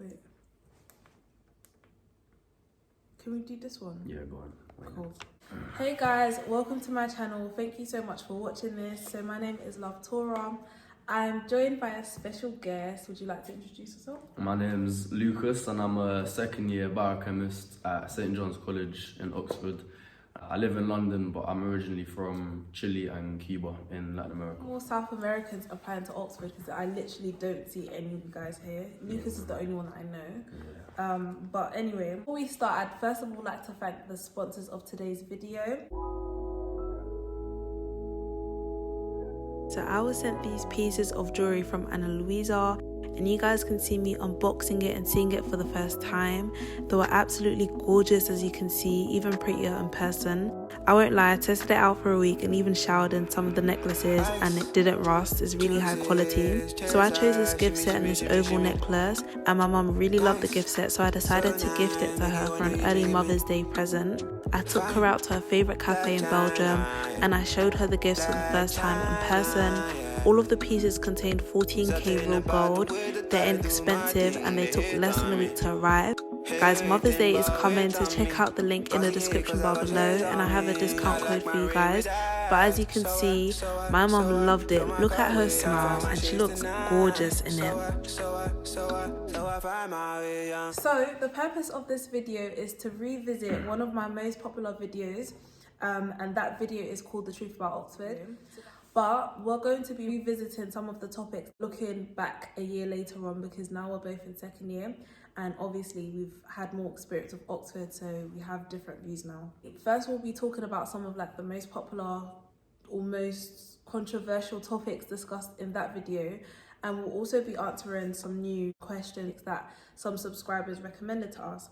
Wait. Can we do this one? Yeah, go on. Cool. Hey guys, welcome to my channel. Thank you so much for watching this. So my name is Love Tora. I'm joined by a special guest. Would you like to introduce yourself? My name's Lucas and I'm a second year biochemist at St. John's College in Oxford. I live in London, but I'm originally from Chile and Cuba in Latin America. More South Americans applying to Oxford because I literally don't see any of you guys here. Lucas is the only one that I know. Yeah. But anyway, before we start, I'd first of all like to thank the sponsors of today's video. So I was sent these pieces of jewelry from Luisa, and you guys can see me unboxing it and seeing it for the first time. They were absolutely gorgeous, as you can see, even prettier in person. I won't lie, I tested it out for a week and even showered in some of the necklaces and it didn't rust. It's really high quality. So I chose this gift set and this oval necklace, and my mum really loved the gift set, so I decided to gift it to her for an early Mother's Day present. I took her out to her favourite cafe in Belgium and I showed her the gifts for the first time in person. All of the pieces contained 14k real gold. They're inexpensive and they took less than a week to arrive. Guys, Mother's Day is coming, so check out the link in the description bar below, and I have a discount code for you guys. But as you can see, my mum loved it. Look at her smile and she looks gorgeous in it. So the purpose of this video is to revisit one of my most popular videos, and that video is called The Truth About Oxford. But we're going to be revisiting some of the topics looking back a year later on, because now we're both in second year and obviously we've had more experience of Oxford, so we have different views now. First, we'll be talking about some of like the most popular or most controversial topics discussed in that video, and we'll also be answering some new questions that some subscribers recommended to us.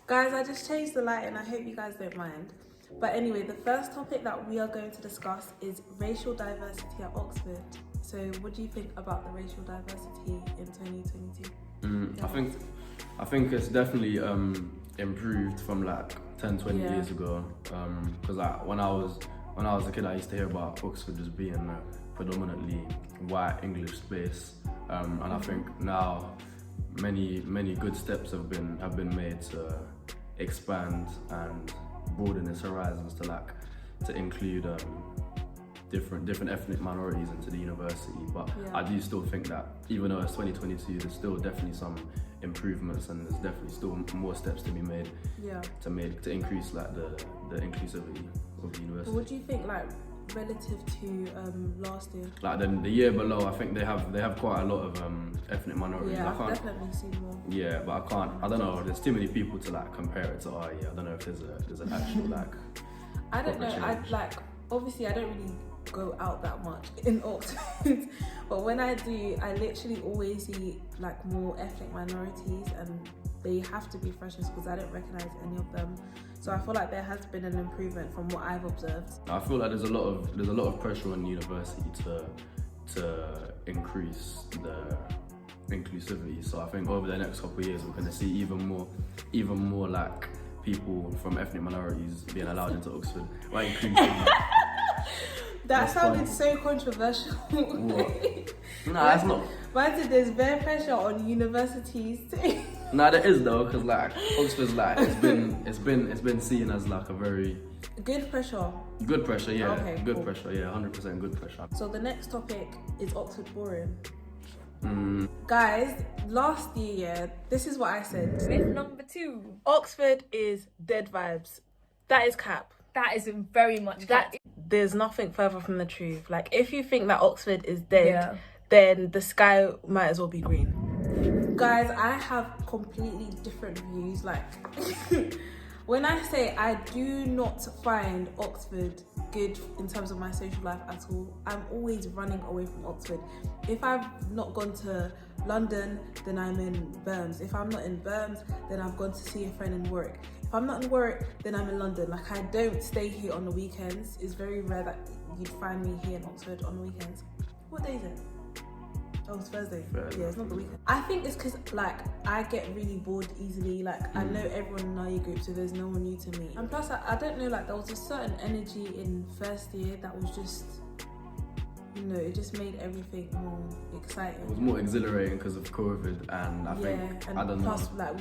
Guys, I just changed the lighting, I hope you guys don't mind. But anyway, the first topic that we are going to discuss is racial diversity at Oxford. So what do you think about the racial diversity in 2022? I think it's definitely improved from like 10-20 years ago, because like when I was a kid, I used to hear about Oxford as being a predominantly white English space, and I think now many good steps have been made to expand and broaden its horizons to include different ethnic minorities into the university. But I do still think that even though it's 2022, there's still definitely some improvements and there's definitely still more steps to be made to increase like the inclusivity of the university. But what do you think, like relative to last year? Like the year below, I think they have quite a lot of ethnic minorities. Yeah, I've definitely seen more. Yeah, but I don't know, there's too many people to like compare it to. I don't know if there's an actual like I don't know, obviously I don't really go out that much in Oxford, but when I do, I literally always see like more ethnic minorities, and they have to be freshers because I don't recognize any of them. So I feel like there has been an improvement from what I've observed. I feel like there's a lot of pressure on the university to increase the inclusivity. So I think over the next couple of years we're going to see even more like people from ethnic minorities being allowed into Oxford. Right, that sounded so controversial. What? No, that's not. But there's very pressure on universities too. No, there is though, because like Oxford's like it's been seen as like a very good pressure. Good pressure, yeah. Okay, good cool. pressure, yeah. 100% good pressure. So the next topic is Oxford boring. Guys, last year, this is what I said. Myth number 2. Oxford is dead vibes. That is cap. That is very much cap. There's nothing further from the truth. Like, if you think that Oxford is dead, then the sky might as well be green. Guys, I have completely different views. Like, when I say I do not find Oxford good in terms of my social life at all, I'm always running away from Oxford. If I've not gone to London, then I'm in Birms. If I'm not in Birms, then I've gone to see a friend in Warwick. If I'm not in Warwick, then I'm in London. Like, I don't stay here on the weekends. It's very rare that you'd find me here in Oxford on the weekends. What day is it? Oh, it's Thursday. Yeah, it's not the weekend. I think it's because, like, I get really bored easily. Like, I know everyone in our year group, so there's no one new to me. And plus, I don't know, like, there was a certain energy in first year that was just, you know, it just made everything more exciting. It was more exhilarating because of COVID, and I think, and I don't plus, know.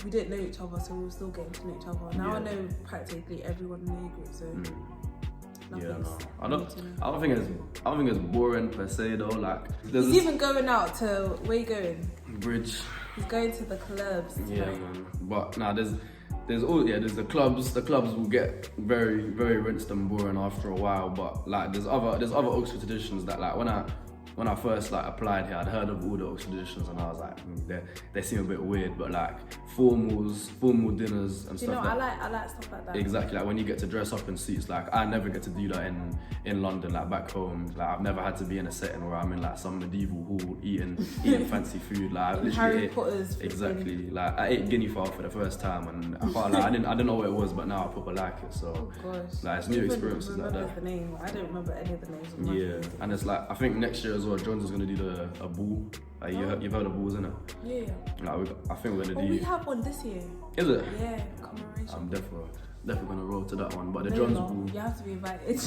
we didn't know each other, so we were still getting to know each other. Now I Yeah. know practically everyone in the group, so Yeah, no. nothing's I don't think it's boring per se though. Like, there's He's even going out to, where you going? bridge. He's going to the clubs. Yeah, man. But nah, there's the clubs. The clubs will get very, very rinsed and boring after a while. But like, there's other Oxford traditions that, like, when I first like applied here, I'd heard of all the Oxford traditions, and I was like, they seem a bit weird. But like formal dinners and Do stuff. you know, I like stuff like that. Exactly, like when you get to dress up in suits. Like, I never get to do that in London. Like, back home, like, I've never had to be in a setting where I'm in like some medieval hall eating fancy food. Like, I've literally Harry ate, Potter's. exactly. Like, I ate guinea fowl for the first time, and I can't lie, I didn't know what it was, but now I proper like it. So Oh gosh. like, it's new experiences like that. The name. I don't remember any of the names of my Yeah, food. and it's like, I think next year as well, Jones is gonna do a ball. Like, you've heard of balls, innit? Yeah. Like, I think we're gonna Oh, do. we have one this year. Is it? Yeah, commemoration. I'm definitely gonna roll to that one. But the No, Jones you're not. ball, You have to be invited.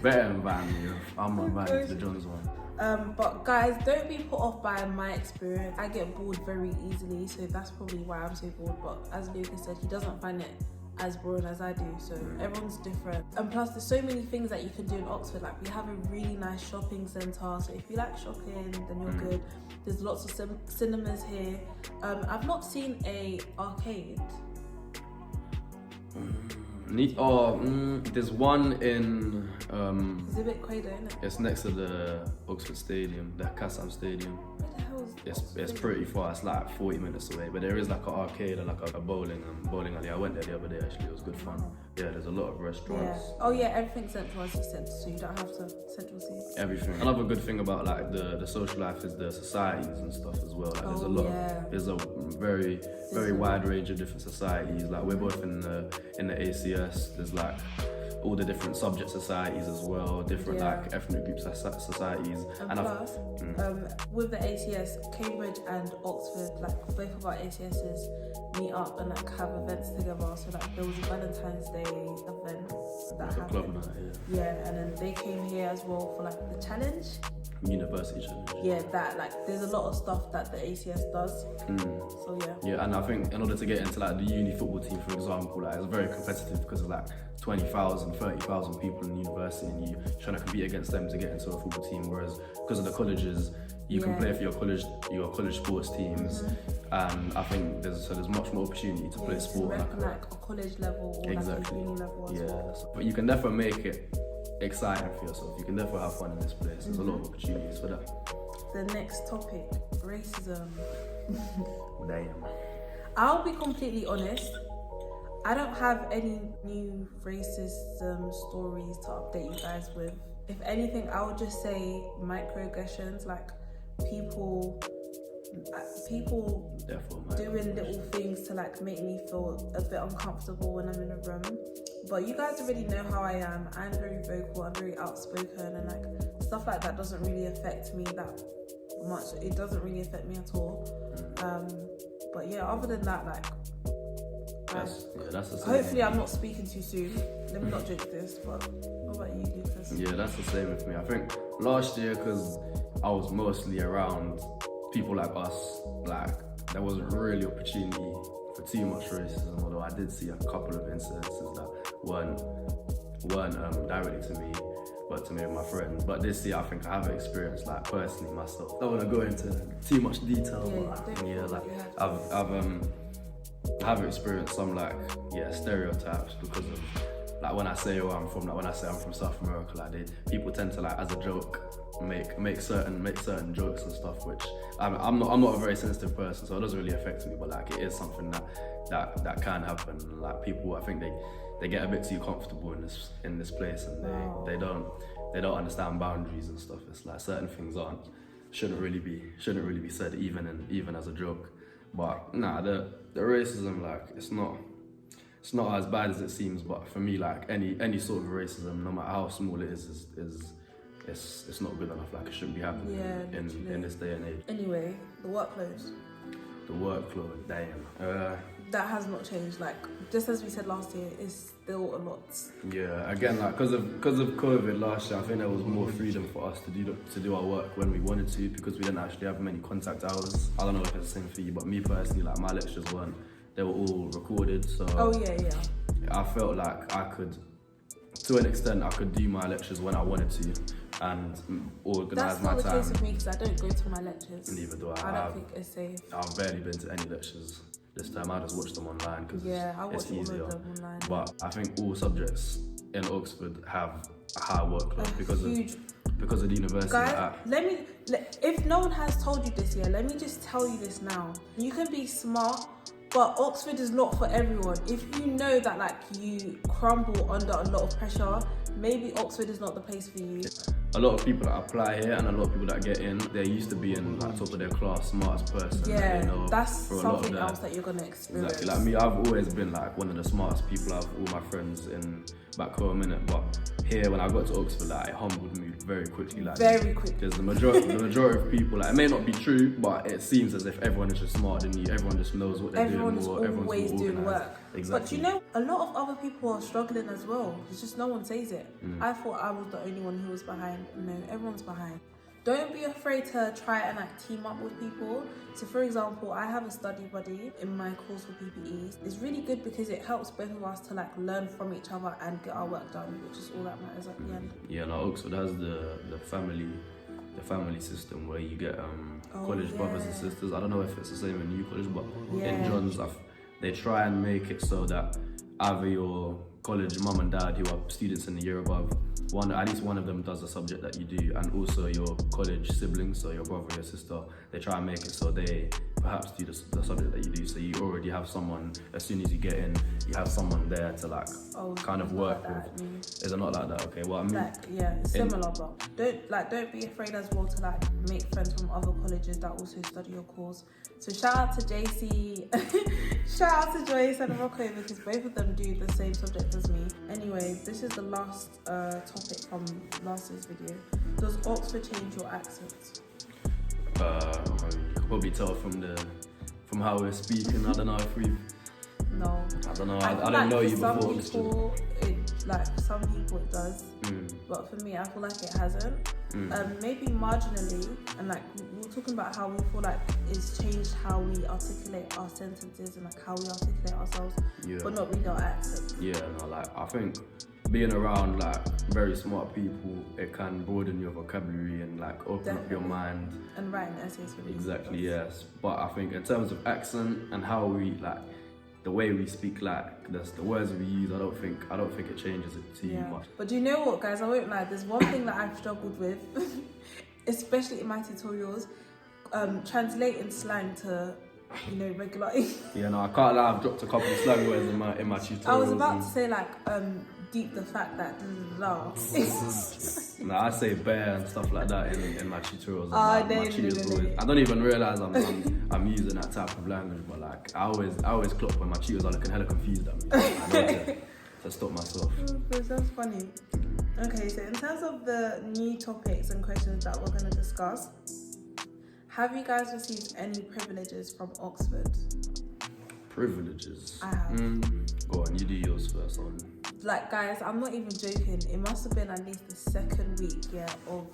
better invite me. I'm invited to the Jones one. But guys, don't be put off by my experience. I get bored very easily, so that's probably why I'm so bored. But as Lucas said, he doesn't find it as boring as I do, so everyone's different. And plus, there's so many things that you can do in Oxford. Like, we have a really nice shopping centre, so if you like shopping, then you're good. There's lots of cinemas here. I've not seen a arcade. There's one in It's a bit quaint, isn't it? it's next to the Oxford Stadium, the Kassam Stadium. Where the hell is It's pretty far. It's like 40 minutes away, but there is like an arcade and like a bowling alley. I went there the other day actually. It was good fun. Yeah, there's a lot of Yeah. restaurants. Oh yeah, everything's central, as you said, so you don't have to central seats. Everything. Another good thing about like the social life is the societies and stuff as well. Like, there's a lot. There's a very wide range of different societies. Like, we're both in the ACS. There's like all the different subject societies as well, different like ethnic group societies. And plus, with the ACS, Cambridge and Oxford, like both of our ACSs meet up and like have events together. So like there was a Valentine's Day event that happened. Club night, yeah, and then they came here as well for like the challenge. University challenge. Yeah, that like there's a lot of stuff that the ACS does. So yeah. Yeah, and I think in order to get into like the uni football team, for example, like it's very competitive because of like 20,000, 30,000 people in university, and you trying to compete against them to get into a football team. Whereas because of the colleges, you can play for your college sports teams, and I think there's much more opportunity to play sport like a college level or like a uni level as well. So, but you can definitely make it exciting for yourself. You can definitely have fun in this place. There's a lot of opportunities for that. The next topic, racism. Damn. I'll be completely honest. I don't have any new racism stories to update you guys with. If anything, I would just say microaggressions, like people doing little things to like make me feel a bit uncomfortable when I'm in a room. But you guys already know how I am. I'm very vocal, I'm very outspoken, and like stuff like that doesn't really affect me that much. It doesn't really affect me at all. But yeah, other than that, like that's the same. Hopefully I'm not speaking too soon. Let me not jinx this, but what about you, Lucas? Yeah, that's the same with me. I think last year, because I was mostly around people like us, like there wasn't really opportunity for too much racism, although I did see a couple of incidences that weren't directly to me, but to me and my friend. But this year I think I have experienced like personally myself. I don't want to go into too much detail, but yeah, like I have experienced some like stereotypes because of like when I say where I'm from, like when I say I'm from South America, like people tend to like as a joke make certain jokes and stuff, which I'm not a very sensitive person, so it doesn't really affect me, but like it is something that can happen. Like people, I think they get a bit too comfortable in this place, and they don't understand boundaries and stuff. It's like certain things shouldn't really be said even as a joke. But nah, the racism, like it's not as bad as it seems. But for me, like any sort of racism, no matter how small it is it's not good enough. Like it shouldn't be happening in this day and age. Anyway, the workload. The workload, damn. That has not changed. Like, just as we said last year, it's still a lot. Yeah, again, like because of COVID last year, I think there was more freedom for us to do our work when we wanted to, because we didn't actually have many contact hours. I don't know if it's the same for you, but me personally, like my lectures they were all recorded. So I felt like I could, to an extent, I could do my lectures when I wanted to and organise my time. That's not the case with me, because I don't go to my lectures. Neither do I. I don't think it's safe. I've barely been to any lectures this time. I just watch them online because it's easier. All of them online. But I think all subjects in Oxford have a high workload because of the university. Guys, if no one has told you this yet, let me just tell you this now. You can be smart, but Oxford is not for everyone. If you know that like you crumble under a lot of pressure, maybe Oxford is not the place for you. A lot of people that apply here and a lot of people that get in, they're used to being like top of their class, smartest person. Yeah, you know, that's something else that you're gonna experience. Exactly. Like me, I've always been like one of the smartest people out of all my friends back home, innit? But here, when I got to Oxford, like, it humbled me very quickly. Like, very quickly. Because the majority of people, like, it may not be true, but it seems as if everyone is just smarter than you. Everyone just knows what they're doing. Everyone's always doing work. Exactly. But you know, a lot of other people are struggling as well. It's just no one says it. I thought I was the only one who was behind. No, everyone's behind. Don't be afraid to try and like team up with people. So for example, I have a study buddy in my course for PPEs. It's really good because it helps both of us to like learn from each other and get our work done, which is all that matters at the end. Yeah, no, Oxford has the family system where you get college brothers and sisters. I don't know if it's the same in New College, but in John's, they try and make it so that either your college mum and dad who are students in the year above, at least one of them does the subject that you do, and also your college siblings, so your brother or your sister, they try and make it so they perhaps do the subject that you do. So you already have someone, as soon as you get in, you have someone there to like kind of work with. Is it not like that? Okay, well I mean, like, yeah, it's similar, but don't be afraid as well to like make friends from other colleges that also study your course. So shout out to JC, shout out to Joyce and Rocco, because both of them do the same subject as me. Anyway, this is the last topic from last year's video. Does Oxford change your accent? You can probably tell from how we're speaking. I don't know if we've. No. I don't know. I don't know you before. Some people it does, but for me, I feel like it hasn't. Maybe marginally, and like we were talking about how we feel like it's changed how we articulate our sentences and like how we articulate ourselves, but not really our accent. Yeah, no, like I think being around like very smart people, it can broaden your vocabulary and like open up your mind. And writing essays for Exactly, yes. But I think in terms of accent and how we like the way we speak, like the words we use, I don't think it changes it too much. But do you know what, guys? I won't lie. There's one thing that I've struggled with, especially in my tutorials, translating slang to, regular. Yeah, no, I can't lie. I've dropped a couple of slang words in my tutorials. I was about to say like deep the fact that No, I say bear and stuff like that in my tutorials. My tutors always, I don't even realise I'm using that type of language, but like I always clock when my tutors are looking hella confused at me. I need to stop myself. That's funny. Okay, so in terms of the new topics and questions that we're going to discuss, have you guys received any privileges from Oxford? Privileges? I have. Go on, you do yours first. Like, guys, I'm not even joking. It must have been at least the second week, of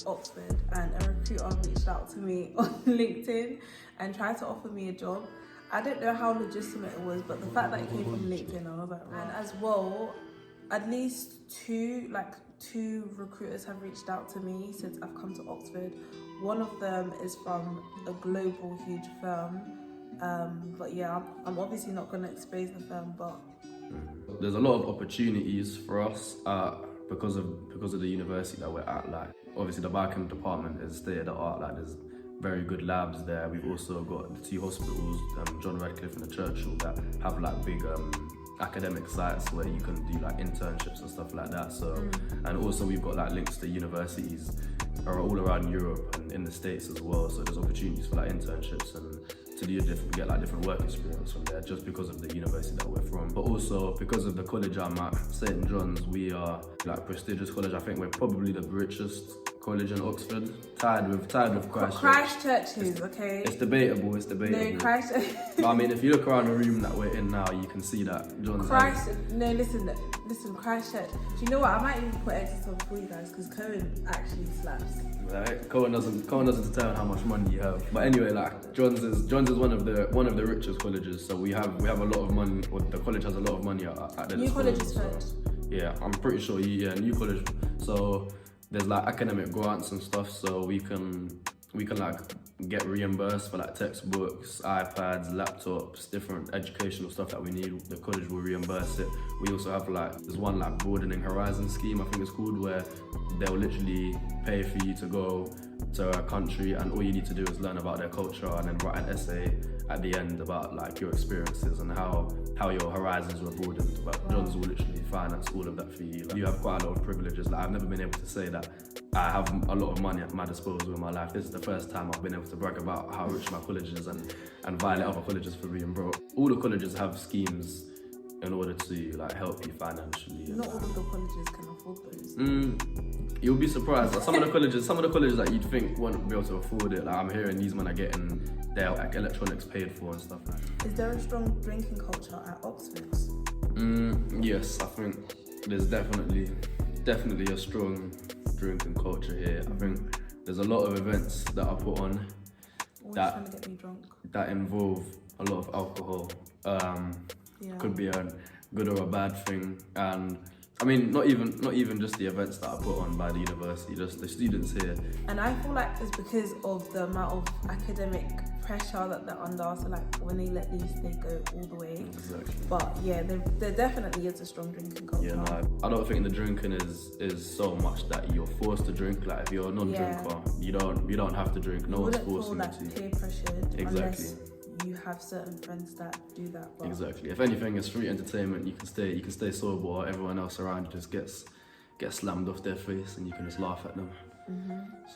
Oxford, and a recruiter reached out to me on LinkedIn and tried to offer me a job. I didn't know how legitimate it was, but the fact that it came from LinkedIn, I was like, right. And as well, at least two recruiters have reached out to me since I've come to Oxford. One of them is from a global huge firm. But yeah, I'm obviously not going to expose the firm, but there's a lot of opportunities for us because of the university that we're at. Like obviously the biochem department is state of the art. Like there's very good labs there. We've also got the 2 hospitals, John Radcliffe and the Churchill, that have like big academic sites where you can do like internships and stuff like that. So and also we've got like links to universities all around Europe and in the States as well. So there's opportunities for like internships and to get like different work experience from there, just because of the university that we're from. But also because of the college I'm at, St. John's, we are like prestigious college. I think we're probably the richest college in Oxford. Tied with Christchurch. Christchurches, okay? It's debatable. No, Christchurch. But I mean, if you look around the room that we're in now, you can see that John's. Listen, Christchurch. Do you know what? I might even put extra stuff for you guys because Cohen actually slaps. Right? Cohen doesn't determine how much money you have. But anyway, like John's is one of the richest colleges. So we have a lot of money. Well, the college has a lot of money at their New disposal. college is first. Yeah, I'm pretty sure. Yeah, new college. So there's like academic grants and stuff. So we can like get reimbursed for like textbooks, iPads, laptops, different educational stuff that we need. The college will reimburse it. We also have there's one like broadening horizon scheme, I think it's called, where they'll literally pay for you to go to a country and all you need to do is learn about their culture and then write an essay at the end about like your experiences and how your horizons were broadened. But John's will literally finance all of that for you. Like, you have quite a lot of privileges. Like, I've never been able to say that I have a lot of money at my disposal in my life. This is the first time I've been able to brag about how rich my college is and violate other colleges for being broke. All the colleges have schemes in order to like help you financially. Not all of the colleges can afford those. You'll be surprised. Like, some of the colleges that you'd think won't be able to afford it. Like, I'm hearing these men are getting their like electronics paid for and stuff like that. Is there a strong drinking culture at Oxford? Yes, I think there's definitely a strong drinking culture here. I think there's a lot of events that are put on Trying to get me drunk. that involve a lot of alcohol. Could be a good or a bad thing, and I mean not even just the events that are put on by the university, just the students here. And I feel like it's because of the amount of academic pressure that they're under. So like when they let loose, they go all the way. Exactly. But yeah, there definitely is a strong drinking culture. Yeah, no, I don't think the drinking is so much that you're forced to drink. Like if you're a non-drinker, you don't have to drink. No one's forcing you to. Peer pressured. Exactly. Unless you have certain friends that do that. But exactly. If anything, it's free entertainment. You can stay sober, while everyone else around you just gets slammed off their face, and you can just laugh at them.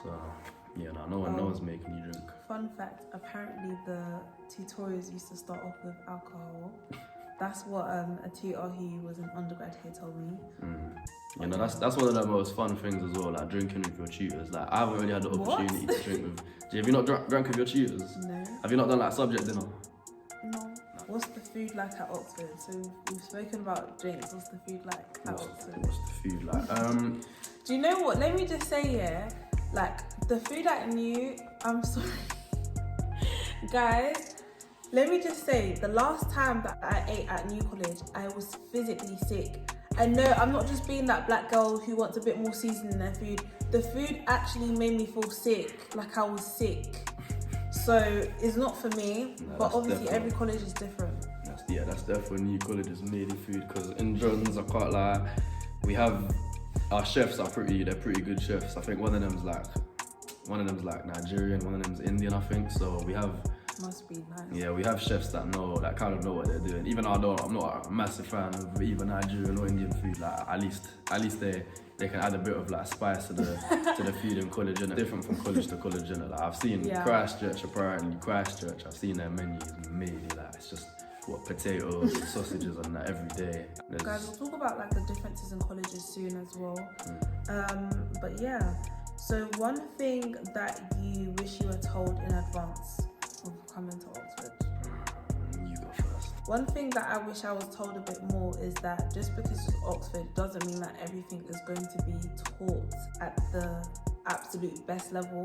So yeah, no one's making you drink. Fun fact: apparently the tutorials used to start off with alcohol. That's what a tutor who was an undergrad here told me. You know, that's one of the most fun things as well, like drinking with your tutors. Like I haven't really had the opportunity to drink with. Have you not drunk with your tutors? No. Have you not done like subject dinner? No. What's the food like at Oxford? So we've spoken about drinks. What's the food like at Oxford? What's the food like? Do you know what? Let me just say, like the food at New. I'm sorry, guys. Let me just say, the last time that I ate at New College, I was physically sick. And no, I'm not just being that black girl who wants a bit more seasoning in their food. The food actually made me feel sick, like I was sick. So it's not for me, but obviously every college is different. That's definitely New College's made food, because in John's, I can't lie, we have, our chefs are they're pretty good chefs. I think one of them's like Nigerian, one of them's Indian, I think. So we have, must be nice. Yeah, we have chefs that kind of know what they're doing. Even though I'm not a massive fan of either Nigerian or Indian food, like at least they can add a bit of like spice to the food in college, and different from college to college. And like I've seen Christchurch, I've seen their menus maybe like it's just potatoes and sausages and that every day. Guys, we'll talk about like the differences in colleges soon as well. But yeah, so one thing that you wish you were told in advance of coming to Oxford. You go first. One thing that I wish I was told a bit more is that just because it's Oxford doesn't mean that everything is going to be taught at the absolute best level.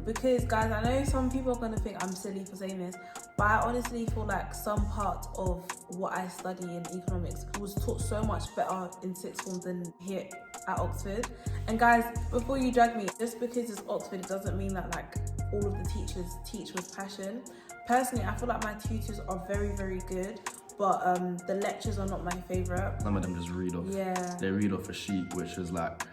Because guys, I know some people are going to think I'm silly for saying this, but I honestly feel like some part of what I study in economics was taught so much better in sixth form than here at Oxford. And guys, before you drag me, just because it's Oxford, it doesn't mean that like all of the teachers teach with passion. Personally, I feel like my tutors are very, very good, but the lectures are not my favourite. Some of them just read off. Yeah. They read off a sheet, which is like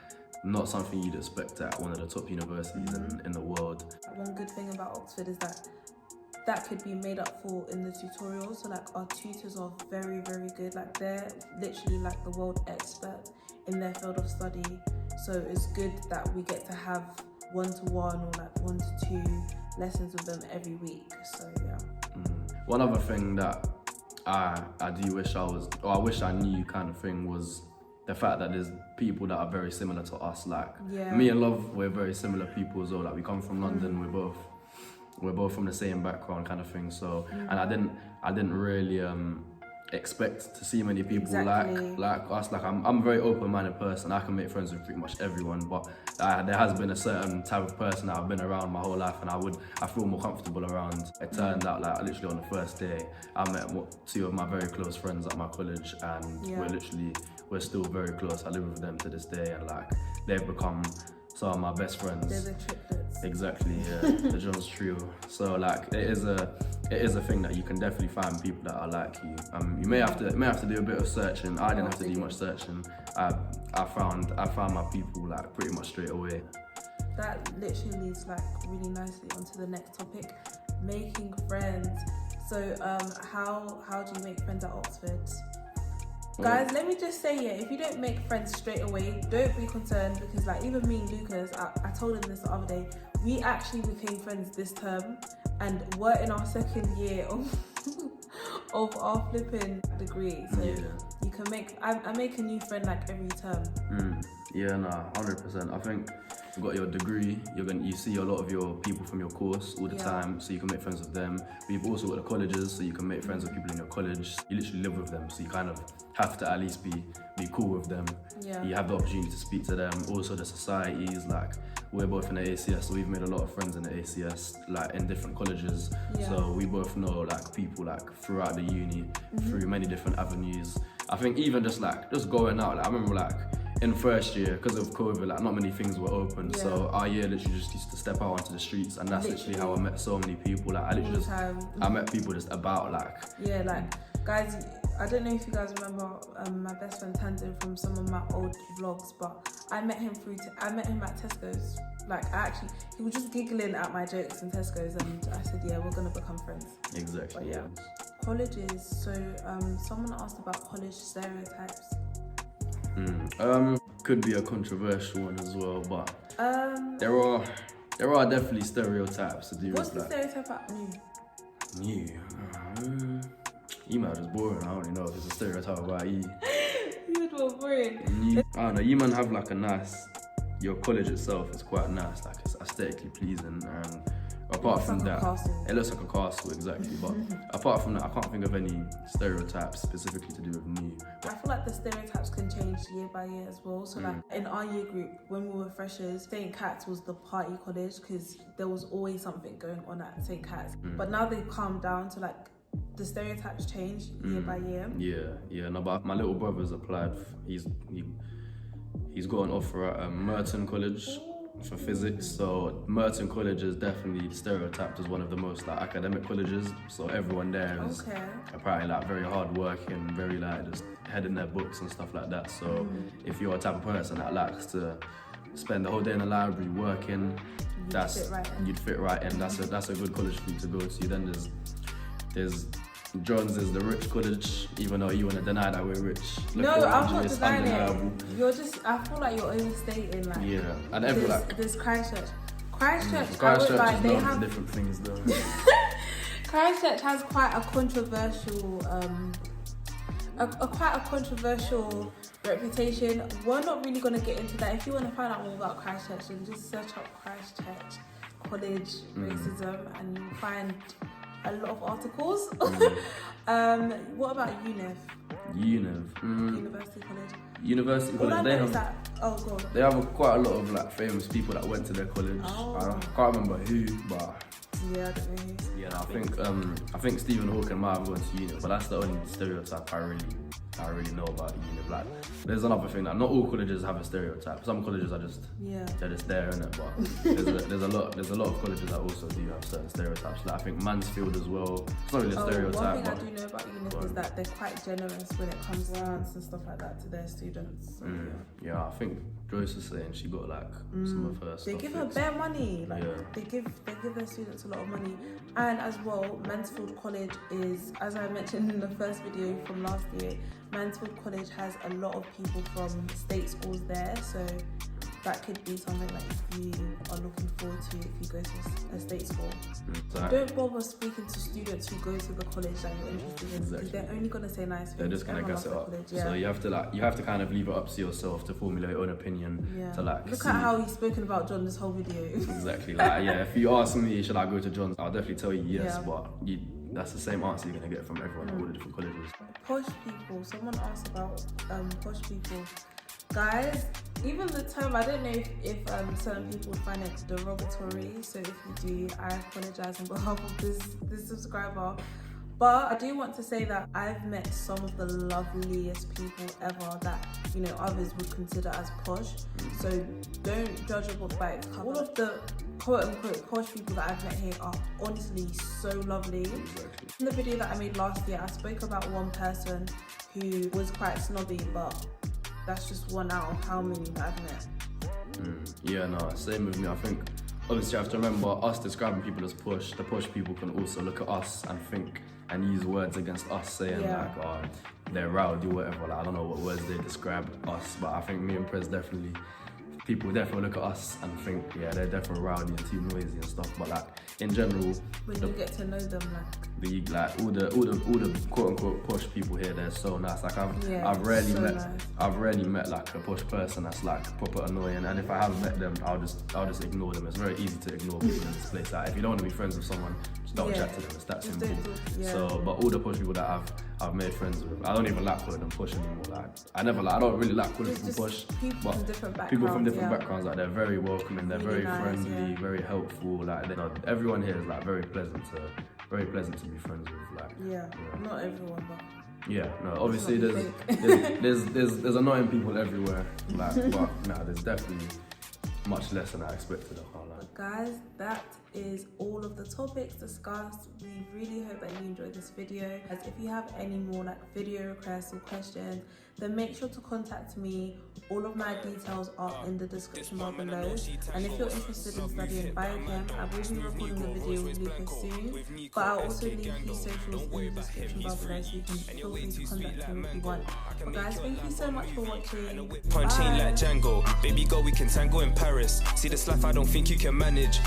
not something you'd expect at one of the top universities in the world. One good thing about Oxford is that could be made up for in the tutorials. So like our tutors are very, very good. Like they're literally like the world experts in their field of study. So it's good that we get to have 1-to-1 or like 1-to-2 lessons with them every week. So yeah. One other thing that I do wish I was, or I wish I knew kind of thing was the fact that there's people that are very similar to us. Like Yeah. me and Love, we're very similar people as well. Like we come from London, we're both from the same background kind of thing. So and I didn't really expect to see many people like us. Like I'm a very open-minded person. I can make friends with pretty much everyone, but there has been a certain type of person that I've been around my whole life, and I feel more comfortable around. It turned out like literally on the first day I met two of my very close friends at my college, and we're still very close. I live with them to this day, and like they've become some of my best friends. They're the triplets. Exactly, yeah. The Jones trio. So like it is a thing that you can definitely find people that are like you. You may have to do a bit of searching. I didn't have to do much searching. I found my people like pretty much straight away. That literally leads like really nicely onto the next topic, making friends. So how do you make friends at Oxford? Guys, let me just say, if you don't make friends straight away, don't be concerned, because like even me and Lucas, I told him this the other day, we actually became friends this term, and we're in our second year of our flipping degree. So you can I make a new friend like every term. 100%. I think you've got your degree, you see a lot of your people from your course all the time, so you can make friends with them. But you've also got the colleges, so you can make friends with people in your college. You literally live with them, so you kind of have to at least be cool with them. You have the opportunity to speak to them. Also the societies, like we're both in the ACS, so we've made a lot of friends in the ACS, like in different colleges. So we both know like people like throughout the uni, through many different avenues. I think even just going out, like I remember like in first year, because of COVID, like not many things were open, so our year literally just used to step out onto the streets, and that's literally how I met so many people. Like I met people just about guys, I don't know if you guys remember my best friend Tanzan from some of my old vlogs, but I met him at Tesco's. Like he was just giggling at my jokes in Tesco's, and I said, we're gonna become friends. Exactly. But colleges. So someone asked about college stereotypes. Could be a controversial one as well, but there are definitely stereotypes to do with what's the stereotype about New? Email is boring. I don't really know if it's a stereotype about you. You were boring. I don't know, you man have like your college itself is quite nice, like it's aesthetically pleasing, and apart from that, it looks like a castle, exactly. But apart from that, I can't think of any stereotypes specifically to do with New. I feel like the stereotypes can change year by year as well. So like in our year group, when we were freshers, St. Cat's was the party college, because there was always something going on at St. Cat's. But now they've calmed down, so like the stereotypes change year by year. No, but my little brother's applied. He's got an offer at Merton College for physics. So Merton College is definitely stereotyped as one of the most like academic colleges. So everyone there is apparently like very hard working, very like just head in their books and stuff like that. So if you're a type of person that likes to spend the whole day in the library working, you'd fit right in. That's a good college for you to go to. Then there's John's is the rich college, even though you want to deny that we're rich. No, I'm not denying it. I feel like you're overstating. Like, and there's Christchurch. Christchurch they have different things though. Christchurch has quite a controversial, reputation. We're not really going to get into that. If you want to find out more about Christchurch, then just search up Christchurch College racism, and you'll find a lot of articles. What about UNIV? University College. University College. They have quite a lot of like famous people that went to their college. I can't remember who, but I don't know. I think Stephen Hawking might have gone to UNIV, but that's the only stereotype I really know about UNIV. Like, there's another thing that not all colleges have a stereotype. Some colleges are just they're just there, innit? But there's a lot of colleges that also do have certain stereotypes. Like I think Mansfield as well. It's not really a stereotype. One thing I do know about UNIV is that they're quite generous when it comes to grants and stuff like that to their students. So, I think Joyce was saying she got like some of her stuff. They give her bare money. They give their students a lot of money. And as well, Mansfield College is, as I mentioned in the first video from last year, Mansfield College has a lot of people from state schools there. So that could be something that you are looking forward to if you go to a state school. Exactly. Don't bother speaking to students who go to the college that you're interested in, because they're only going to say nice things. They're just going to guess it up. College, So you have to kind of leave it up to yourself to formulate your own opinion. To like look at how he's spoken about John this whole video. Exactly. Like if you ask me, should I go to John's? I'll definitely tell you yes, but that's the same answer you're going to get from everyone at all the different colleges. Posh people. Someone asked about posh people. Guys, even the term, I don't know if certain people would find it derogatory, so if you do, I apologize on behalf of this subscriber. But I do want to say that I've met some of the loveliest people ever that, you know, others would consider as posh. So don't judge a book by its cover. All of the quote-unquote posh people that I've met here are honestly so lovely. Exactly. In the video that I made last year, I spoke about one person who was quite snobby, but that's just one out of how many that I've met. Yeah, no, same with me. I think obviously you have to remember, us describing people as posh, the posh people can also look at us and think and use words against us, saying like, oh, they're rowdy or whatever. Like, I don't know what words they describe us, but I think me and Prez people definitely look at us and think, yeah, they're definitely rowdy and too noisy and stuff. But like in general, when you get to know them, all the quote unquote posh people here, they're so nice. Like I've rarely met like a posh person that's like proper annoying. And if I have met them, I'll just ignore them. It's very easy to ignore people in this place. Like if you don't want to be friends with someone, just don't chat to them. It's that simple. So, but all the posh people that I've made friends with, I don't even like calling them posh anymore. Like I don't really like calling people posh. People from different backgrounds, like they're very welcoming, they're very nice, friendly, very helpful. Like everyone here is like very pleasant to be friends with. Like not everyone, but no. Obviously, there's annoying people everywhere. Like, but no, there's definitely much less than I expected. Guys, that is all of the topics discussed. We really hope that you enjoyed this video. As if you have any more like video requests or questions, then make sure to contact me. All of my details are in the description bar below. And if you're interested in studying biochem, I will be recording the video with Luisa soon. But I'll also leave his socials in the description bar below, so you can feel free to contact him if you want. But guys, thank you so much for watching. Punching like Django, baby girl, we can tango in Paris. See this life, I don't think you can manage.